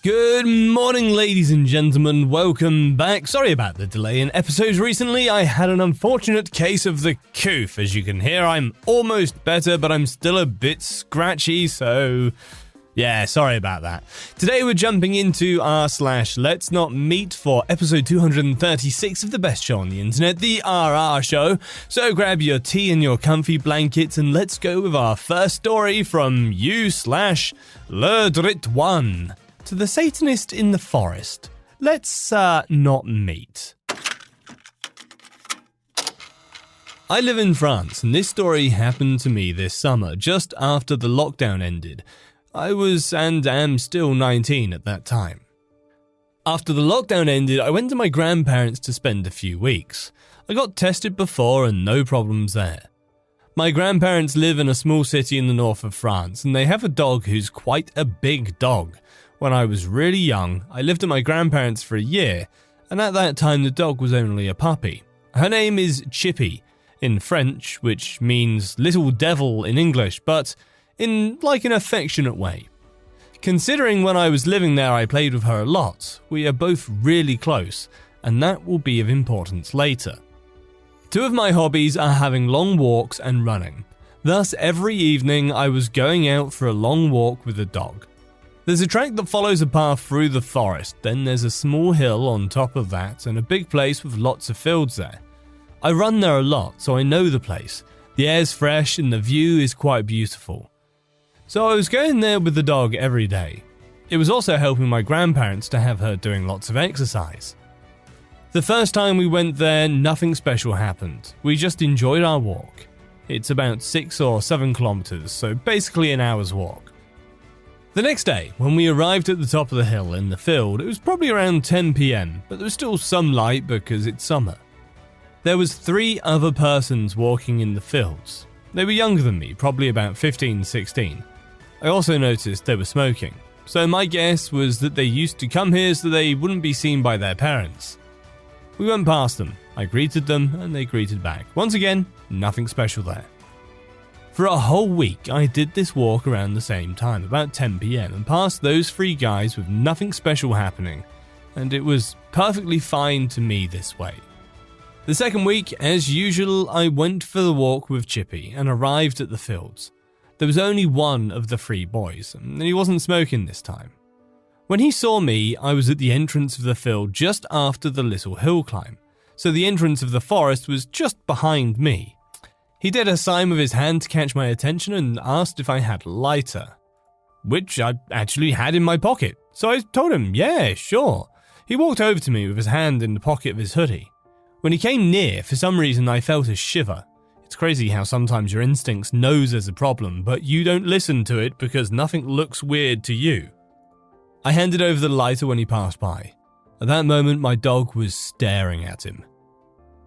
Good morning, ladies and gentlemen. Welcome back. Sorry about the delay in episodes recently. I had an unfortunate case of the coof. As you can hear, I'm almost better, but I'm still a bit scratchy, so yeah, sorry about that. Today we're jumping into r/LetsNotMeet for episode 236 of the best show on the internet, the RR Show. So grab your tea and your comfy blankets and let's go with our first story from you/Ledrit1. To the Satanist in the forest, let's not meet. I live in France, and this story happened to me this summer, just after the lockdown ended. I was and am still 19 at that time. After the lockdown ended, I went to my grandparents to spend a few weeks. I got tested before and no problems there. My grandparents live in a small city in the north of France, and they have a dog who's quite a big dog. When I was really young, I lived at my grandparents for a year, and at that time the dog was only a puppy. Her name is Chippy, in French, which means little devil in English, but in like an affectionate way. Considering when I was living there I played with her a lot, we are both really close, and that will be of importance later. Two of my hobbies are having long walks and running. Thus, every evening I was going out for a long walk with the dog. There's a track that follows a path through the forest, then there's a small hill on top of that and a big place with lots of fields there. I run there a lot, so I know the place. The air's fresh and the view is quite beautiful. So I was going there with the dog every day. It was also helping my grandparents to have her doing lots of exercise. The first time we went there, nothing special happened. We just enjoyed our walk. It's about 6 or 7 kilometers, so basically an hour's walk. The next day, when we arrived at the top of the hill in the field, it was probably around 10 p.m, but there was still some light because it's summer. There was 3 other persons walking in the fields. They were younger than me, probably about 15, 16. I also noticed they were smoking, so my guess was that they used to come here so they wouldn't be seen by their parents. We went past them, I greeted them, and they greeted back. Once again, nothing special there. For a whole week, I did this walk around the same time, about 10 p.m, and passed those 3 guys with nothing special happening, and it was perfectly fine to me this way. The second week, as usual, I went for the walk with Chippy and arrived at the fields. There was only one of the 3 boys, and he wasn't smoking this time. When he saw me, I was at the entrance of the field just after the little hill climb, so the entrance of the forest was just behind me. He did a sign with his hand to catch my attention and asked if I had a lighter, which I actually had in my pocket, so I told him, yeah, sure. He walked over to me with his hand in the pocket of his hoodie. When he came near, for some reason I felt a shiver. It's crazy how sometimes your instincts knows there's a problem, but you don't listen to it because nothing looks weird to you. I handed over the lighter when he passed by. At that moment, my dog was staring at him.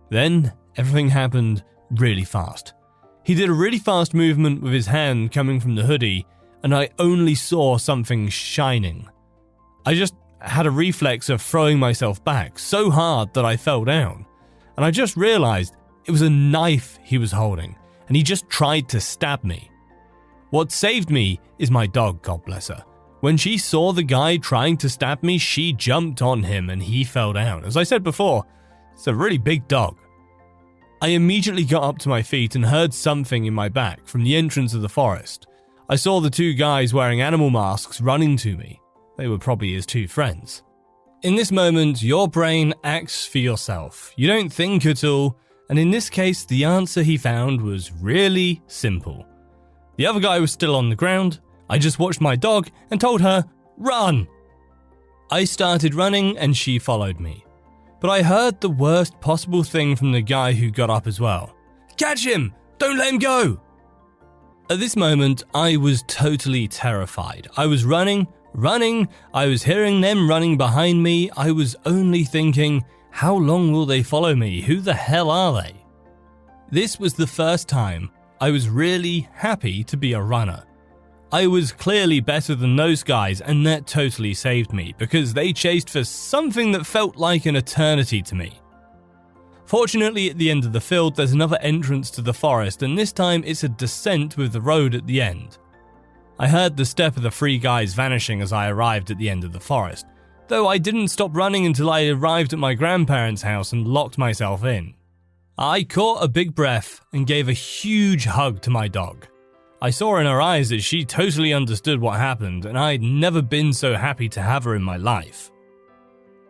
Then, everything happened really fast. He did a really fast movement with his hand coming from the hoodie, and I only saw something shining. I just had a reflex of throwing myself back so hard that I fell down, and I just realized it was a knife he was holding, and he just tried to stab me. What saved me is my dog, God bless her. When she saw the guy trying to stab me, she jumped on him and he fell down. As I said before, it's a really big dog. I immediately got up to my feet and heard something in my back from the entrance of the forest. I saw the 2 guys wearing animal masks running to me. They were probably his 2 friends. In this moment, your brain acts for yourself. You don't think at all, and in this case, the answer he found was really simple. The other guy was still on the ground. I just watched my dog and told her, run! I started running and she followed me. But I heard the worst possible thing from the guy who got up as well. Catch him! Don't let him go! At this moment, I was totally terrified. I was running, I was hearing them running behind me. I was only thinking, how long will they follow me? Who the hell are they? This was the first time I was really happy to be a runner. I was clearly better than those guys, and that totally saved me because they chased for something that felt like an eternity to me. Fortunately, at the end of the field, there's another entrance to the forest, and this time it's a descent with the road at the end. I heard the step of the 3 guys vanishing as I arrived at the end of the forest, though I didn't stop running until I arrived at my grandparents' house and locked myself in. I caught a big breath and gave a huge hug to my dog. I saw in her eyes that she totally understood what happened, and I'd never been so happy to have her in my life.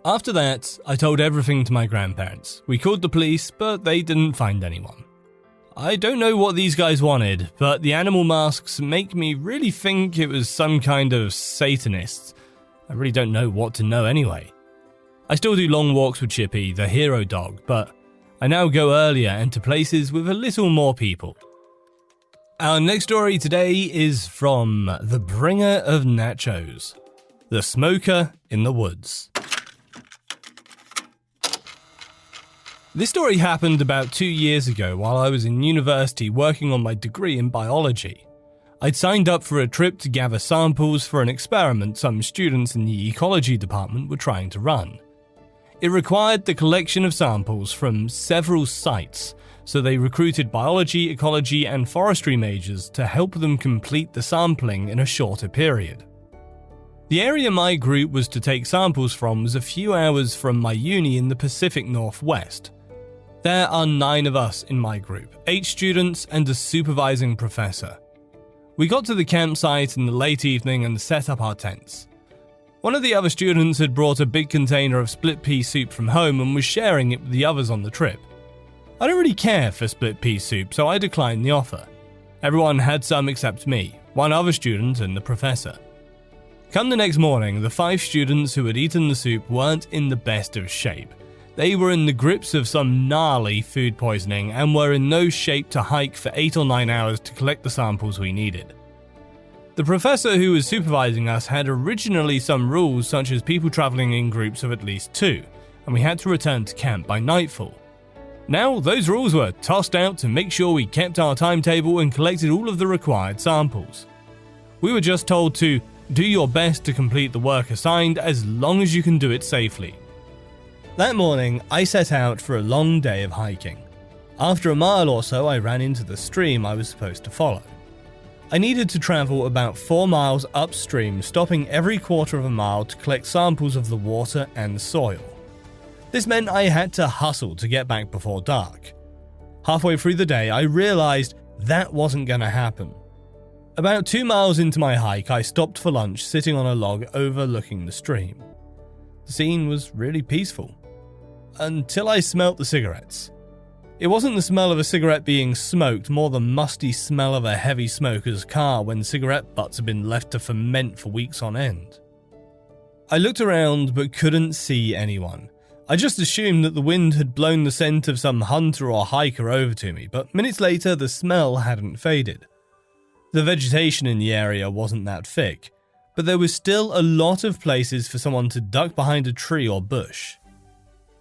After that, I told everything to my grandparents. We called the police, but they didn't find anyone. I don't know what these guys wanted, but the animal masks make me really think it was some kind of Satanists. I really don't know what to know anyway. I still do long walks with Chippy, the hero dog, but I now go earlier and to places with a little more people. Our next story today is from the bringer of nachos, the smoker in the woods. This story happened about 2 years ago while I was in university working on my degree in biology. I'd signed up for a trip to gather samples for an experiment some students in the ecology department were trying to run. It required the collection of samples from several sites, so they recruited biology, ecology, and forestry majors to help them complete the sampling in a shorter period. The area my group was to take samples from was a few hours from my uni in the Pacific Northwest. There are 9 of us in my group, 8 students and a supervising professor. We got to the campsite in the late evening and set up our tents. One of the other students had brought a big container of split pea soup from home and was sharing it with the others on the trip. I don't really care for split pea soup, so I declined the offer. Everyone had some except me, one other student and the professor. Come the next morning, the 5 students who had eaten the soup weren't in the best of shape. They were in the grips of some gnarly food poisoning and were in no shape to hike for 8 or 9 hours to collect the samples we needed. The professor who was supervising us had originally some rules such as people travelling in groups of at least 2, and we had to return to camp by nightfall. Now, those rules were tossed out to make sure we kept our timetable and collected all of the required samples. We were just told to do your best to complete the work assigned as long as you can do it safely. That morning, I set out for a long day of hiking. After a mile or so, I ran into the stream I was supposed to follow. I needed to travel about 4 miles upstream, stopping every quarter of a mile to collect samples of the water and soil. This meant I had to hustle to get back before dark. Halfway through the day, I realized that wasn't going to happen. About 2 miles into my hike, I stopped for lunch sitting on a log overlooking the stream. The scene was really peaceful. Until I smelt the cigarettes. It wasn't the smell of a cigarette being smoked, more the musty smell of a heavy smoker's car when cigarette butts have been left to ferment for weeks on end. I looked around but couldn't see anyone. I just assumed that the wind had blown the scent of some hunter or hiker over to me, but minutes later the smell hadn't faded. The vegetation in the area wasn't that thick, but there was still a lot of places for someone to duck behind a tree or bush.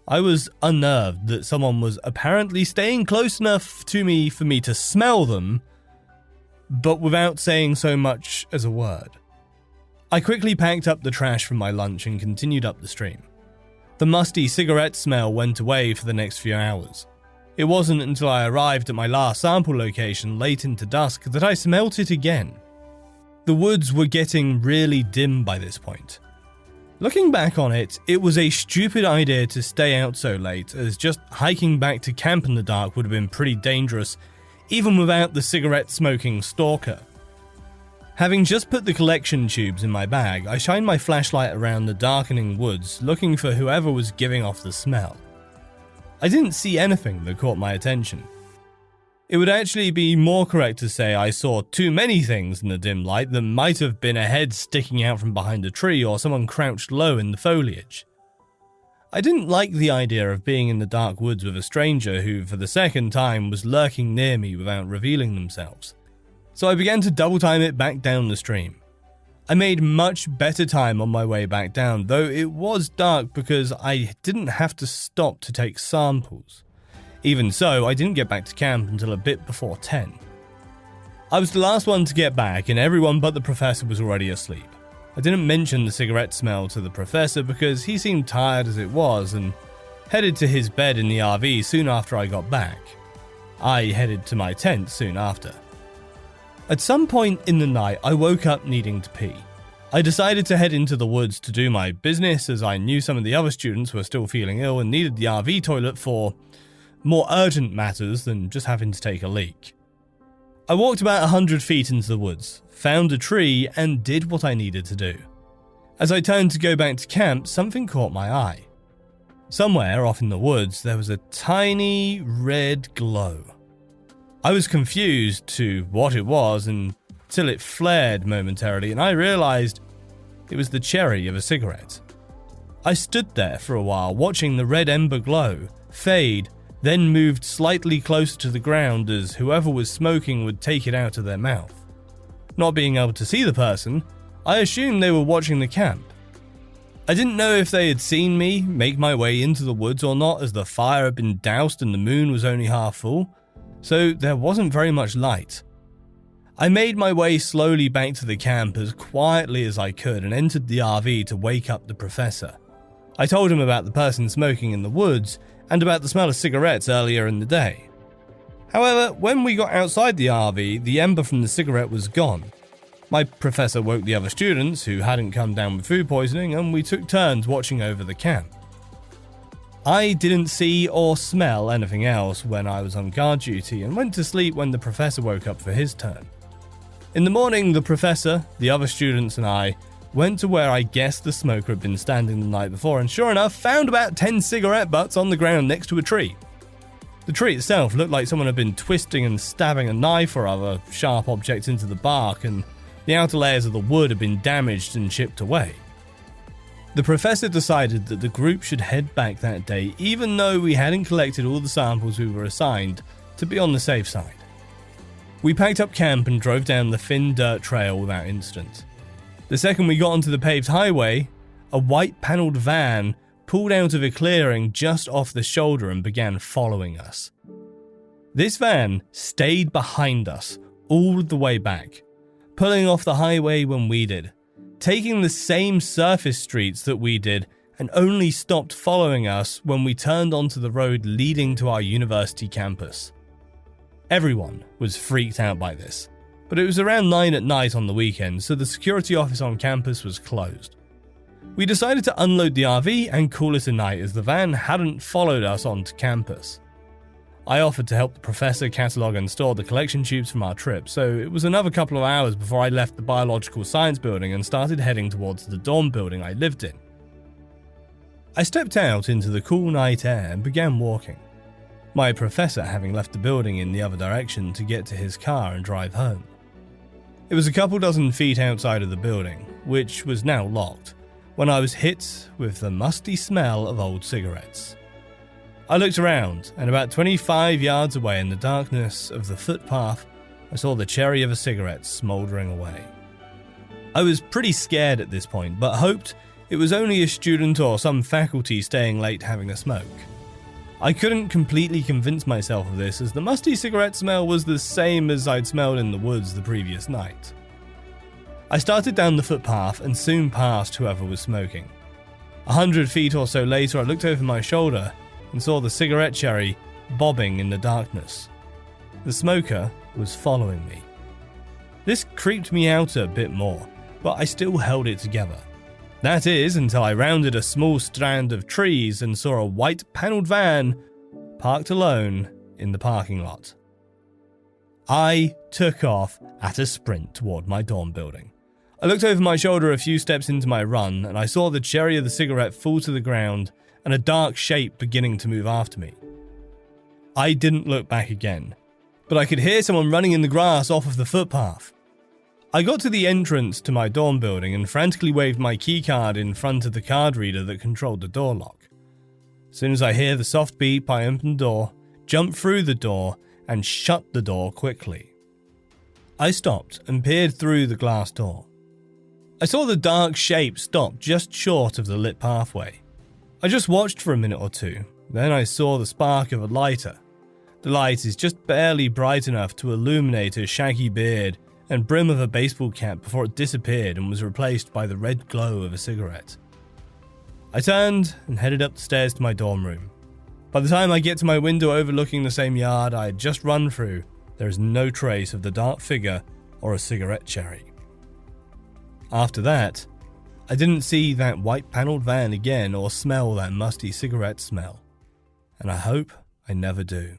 I was unnerved that someone was apparently staying close enough to me for me to smell them, but without saying so much as a word. I quickly packed up the trash from my lunch and continued up the stream. The musty cigarette smell went away for the next few hours. It wasn't until I arrived at my last sample location late into dusk that I smelt it again. The woods were getting really dim by this point. Looking back on it, it was a stupid idea to stay out so late, as just hiking back to camp in the dark would have been pretty dangerous, even without the cigarette-smoking stalker. Having just put the collection tubes in my bag, I shined my flashlight around the darkening woods, looking for whoever was giving off the smell. I didn't see anything that caught my attention. It would actually be more correct to say I saw too many things in the dim light that might have been a head sticking out from behind a tree or someone crouched low in the foliage. I didn't like the idea of being in the dark woods with a stranger who, for the second time, was lurking near me without revealing themselves. So I began to double time it back down the stream. I made much better time on my way back down, though it was dark because I didn't have to stop to take samples. Even so, I didn't get back to camp until a bit before 10. I was the last one to get back, and everyone but the professor was already asleep. I didn't mention the cigarette smell to the professor because he seemed tired as it was and headed to his bed in the RV soon after I got back. I headed to my tent soon after. At some point in the night, I woke up needing to pee. I decided to head into the woods to do my business, as I knew some of the other students were still feeling ill and needed the RV toilet for more urgent matters than just having to take a leak. I walked about 100 feet into the woods, found a tree, and did what I needed to do. As I turned to go back to camp, something caught my eye. Somewhere off in the woods, there was a tiny red glow. I was confused to what it was until it flared momentarily, and I realized it was the cherry of a cigarette. I stood there for a while, watching the red ember glow, fade, then moved slightly closer to the ground as whoever was smoking would take it out of their mouth. Not being able to see the person, I assumed they were watching the camp. I didn't know if they had seen me make my way into the woods or not, as the fire had been doused and the moon was only half full, so there wasn't very much light. I made my way slowly back to the camp as quietly as I could and entered the RV to wake up the professor. I told him about the person smoking in the woods and about the smell of cigarettes earlier in the day. However, when we got outside the RV, the ember from the cigarette was gone. My professor woke the other students who hadn't come down with food poisoning, and we took turns watching over the camp. I didn't see or smell anything else when I was on guard duty and went to sleep when the professor woke up for his turn. In the morning, the professor, the other students, and I went to where I guessed the smoker had been standing the night before, and sure enough, found about 10 cigarette butts on the ground next to a tree. The tree itself looked like someone had been twisting and stabbing a knife or other sharp object into the bark, and the outer layers of the wood had been damaged and chipped away. The professor decided that the group should head back that day, even though we hadn't collected all the samples we were assigned, to be on the safe side. We packed up camp and drove down the thin dirt trail without incident. The second we got onto the paved highway, a white panelled van pulled out of a clearing just off the shoulder and began following us. This van stayed behind us all the way back, pulling off the highway when we did, taking the same surface streets that we did, and only stopped following us when we turned onto the road leading to our university campus. Everyone was freaked out by this, but it was around 9 at night on the weekend, so the security office on campus was closed. We decided to unload the RV and call it a night, as the van hadn't followed us onto campus. I offered to help the professor catalogue and store the collection tubes from our trip, so it was another couple of hours before I left the biological science building and started heading towards the dorm building I lived in. I stepped out into the cool night air and began walking, my professor having left the building in the other direction to get to his car and drive home. It was a couple dozen feet outside of the building, which was now locked, when I was hit with the musty smell of old cigarettes. I looked around, and about 25 yards away in the darkness of the footpath, I saw the cherry of a cigarette smouldering away. I was pretty scared at this point, but hoped it was only a student or some faculty staying late having a smoke. I couldn't completely convince myself of this, as the musty cigarette smell was the same as I'd smelled in the woods the previous night. I started down the footpath and soon passed whoever was smoking. 100 feet or so later, I looked over my shoulder and saw the cigarette cherry bobbing in the darkness. The smoker was following me. This creeped me out a bit more, but I still held it together. That is, until I rounded a small strand of trees and saw a white panelled van parked alone in the parking lot. I took off at a sprint toward my dorm building. I looked over my shoulder a few steps into my run, and I saw the cherry of the cigarette fall to the ground and a dark shape beginning to move after me. I didn't look back again, but I could hear someone running in the grass off of the footpath. I got to the entrance to my dorm building and frantically waved my keycard in front of the card reader that controlled the door lock. As soon as I hear the soft beep, I open the door, jump through the door, and shut the door quickly. I stopped and peered through the glass door. I saw the dark shape stop just short of the lit pathway. I just watched for a minute or two, then I saw the spark of a lighter. The light is just barely bright enough to illuminate a shaggy beard and brim of a baseball cap before it disappeared and was replaced by the red glow of a cigarette. I turned and headed up the stairs to my dorm room. By the time I get to my window overlooking the same yard I had just run through, there is no trace of the dark figure or a cigarette cherry. After that, I didn't see that white panelled van again or smell that musty cigarette smell, and I hope I never do.